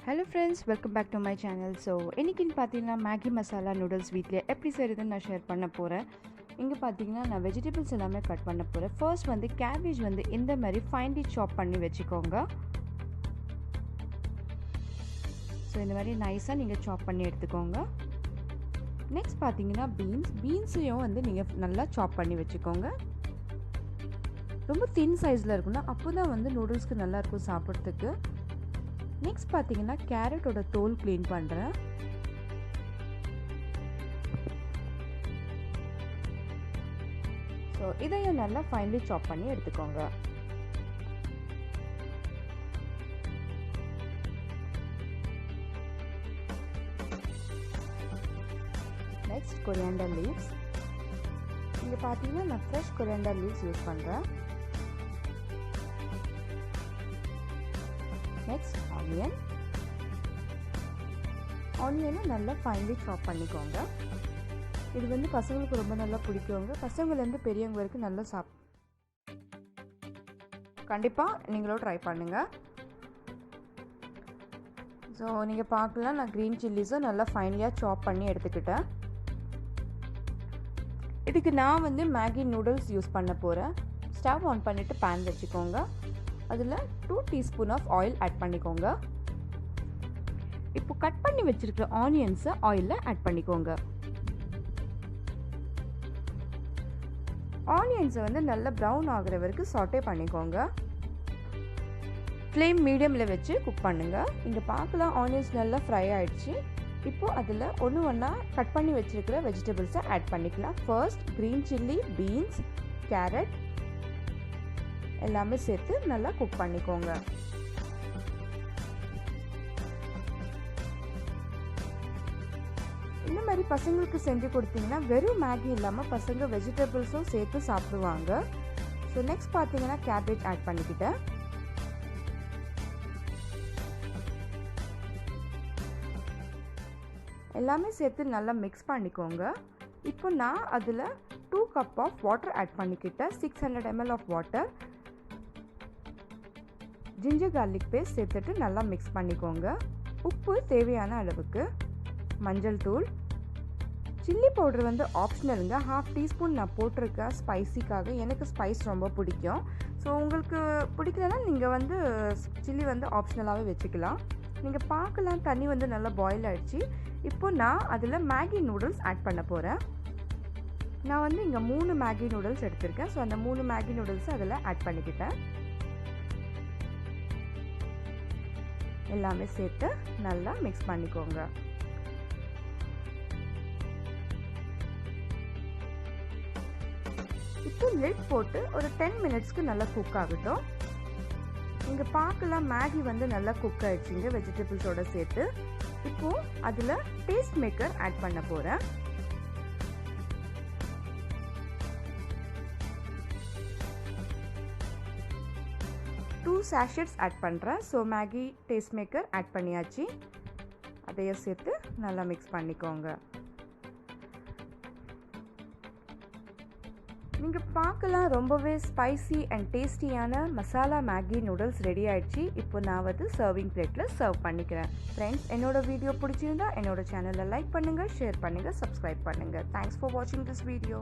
Hello friends, welcome back to my channel. So இன்னைக்குன்னு பார்த்தீங்கன்னா Maggi masala noodles வீட்டில் எப்படி செய்கிறதுன்னு நான் ஷேர் பண்ண போகிறேன். இங்கே பார்த்தீங்கன்னா நான் வெஜிடபிள்ஸ் எல்லாமே கட் பண்ண போகிறேன். ஃபர்ஸ்ட் வந்து கேபேஜ் வந்து இந்த மாதிரி ஃபைன்லி சாப் பண்ணி வச்சுக்கோங்க. ஸோ இந்த மாதிரி நைஸாக நீங்கள் சாப் பண்ணி எடுத்துக்கோங்க. நெக்ஸ்ட் பார்த்தீங்கன்னா பீன்ஸையும் வந்து நீங்கள் நல்லா சாப் பண்ணி வச்சுக்கோங்க. ரொம்ப தின் சைஸில் இருக்குன்னா அப்போ தான் வந்து நூடுல்ஸ்க்கு நல்லாயிருக்கும் சாப்பிட்றதுக்கு. நெக்ஸ்ட் பார்த்தீங்கன்னா கேரட்டோட தோல் க்ளீன் பண்ணுறேன். ஸோ இதையும் நல்லா ஃபைன்லி சாப் பண்ணி எடுத்துக்கோங்க. Next coriander leaves. இங்கே பார்த்தீங்கன்னா நான் ஃப்ரெஷ் கொரியாண்டர் லீவ்ஸ் யூஸ் பண்ணுறேன். நெக்ஸ்ட் ஆனியனை நல்லா ஃபைன்லி சாப் பண்ணிக்கோங்க. இது வந்து பசங்களுக்கு ரொம்ப நல்லா பிடிக்குங்க. பசங்கள்லேருந்து பெரியவங்க வரைக்கும் நல்லா கண்டிப்பாக நீங்களும் ட்ரை பண்ணுங்கள். ஸோ நீங்கள் பார்க்கலாம், நான் க்ரீன் சில்லிஸும் நல்லா ஃபைன்லியாக சாப் பண்ணி எடுத்துக்கிட்டேன். இதுக்கு நான் வந்து மேகி நூடுல்ஸ் யூஸ் பண்ண போகிறேன். ஸ்டவ் ஆன் பண்ணிவிட்டு பேன் வச்சுக்கோங்க. அதில் 2 டீஸ்பூன் ஆஃப் ஆயில் ஆட் பண்ணிக்கோங்க. இப்போ கட் பண்ணி வச்சிருக்கிற ஆனியன்ஸை ஆயிலில் ஆட் பண்ணிக்கோங்க. ஆனியன்ஸை வந்து நல்லா ப்ரௌன் ஆகிற வரைக்கும் சாட்டே பண்ணிக்கோங்க. ஃப்ளேம் மீடியமில் வச்சு குக் பண்ணுங்கள். இங்கே பார்க்கலாம், ஆனியன்ஸ் நல்லா ஃப்ரை ஆகிடுச்சு. இப்போது அதில் ஒன்றா கட் பண்ணி வச்சுருக்கிற வெஜிடபிள்ஸை ஆட் பண்ணிக்கலாம். First green chilli, beans, carrot எல்லாமே சேர்த்து நல்லா குக் பண்ணிக்கோங்க. இந்த மாதிரி பசங்களுக்கு செஞ்சு கொடுத்தீங்கன்னா வெறும் மேகி இல்லாமல் பசங்க வெஜிடபிள்ஸும் சேர்த்து சாப்பிடுவாங்க. ஸோ நெக்ஸ்ட் பார்த்தீங்கன்னா கேபேஜ் ஆட் பண்ணிக்கிட்டேன். எல்லாமே சேர்த்து நல்லா மிக்ஸ் பண்ணிக்கோங்க. இப்போ நான் அதில் 2 கப் ஆஃப் வாட்டர் ஆட் பண்ணிக்கிட்டேன். 600 ml of water. Ginger garlic paste சேர்த்துட்டு நல்லா மிக்ஸ் பண்ணிக்கோங்க. உப்பு தேவையான அளவுக்கு, மஞ்சள் தூள், சில்லி பவுடர் வந்து ஆப்ஷனலுங்க. 1/2 டீஸ்பூன் நான் போட்டிருக்கேன் ஸ்பைசிக்காக. எனக்கு ஸ்பைஸ் ரொம்ப பிடிக்கும். ஸோ உங்களுக்கு பிடிக்கலன்னா நீங்கள் வந்து சில்லி வந்து ஆப்ஷனலாகவே வச்சுக்கலாம். நீங்கள் பார்க்கலாம், தண்ணி வந்து நல்லா பாயில் ஆகிடுச்சு. இப்போ நான் அதில் மேகி நூடுல்ஸ் ஆட் பண்ண போகிறேன். நான் வந்து இங்கே 3 மேகி நூடுல்ஸ் எடுத்திருக்கேன். ஸோ அந்த 3 மேகி நூடுல்ஸ் அதில் ஆட் பண்ணிக்கிட்டேன். எல்லாமே சேர்த்து நல்லா மிக்ஸ் பண்ணிக்கோங்க. இப்போ லிட் போட்டு ஒரு 10 மினிட்ஸ்க்கு நல்லா குக் ஆகட்டும். இங்கே பார்க்கலாம், மேகி வந்து நல்லா குக் ஆகிடுச்சிங்க வெஜிடபிள்ஸோட சேர்த்து. இப்போது அதில் டேஸ்ட் மேக்கர் ஆட் பண்ண போகிறேன். டூ சாஷெட்ஸ் ஆட் பண்ணுறேன். So Maggi taste maker add பண்ணியாச்சு. அதையும் சேர்த்து நல்லா மிக்ஸ் பண்ணிக்கோங்க. நீங்கள் பார்க்கலாம், ரொம்பவே ஸ்பைசி அண்ட் டேஸ்டியான மசாலா மேகி நூடுல்ஸ் ரெடி ஆகிடுச்சு. இப்போ நான் வந்து சர்விங் பிளேட்டில் சர்வ் பண்ணிக்கிறேன். ஃப்ரெண்ட்ஸ், என்னோட வீடியோ பிடிச்சிருந்தா என்னோட சேனலை லைக் பண்ணுங்கள், ஷேர் பண்ணுங்கள், சப்ஸ்கிரைப் பண்ணுங்கள். தேங்க்ஸ் ஃபார் வாட்சிங் திஸ் வீடியோ.